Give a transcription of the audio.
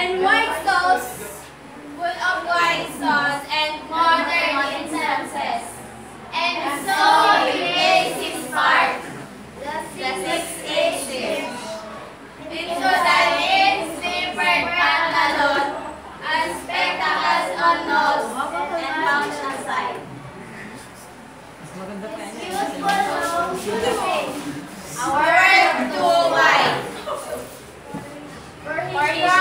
and white sauce, full of white sauce and modern instances. And so he plays his part, the sixth age. It was an slippered pantalon, and spectacles on nose, and pouch aside. He was full of a world too wide. For your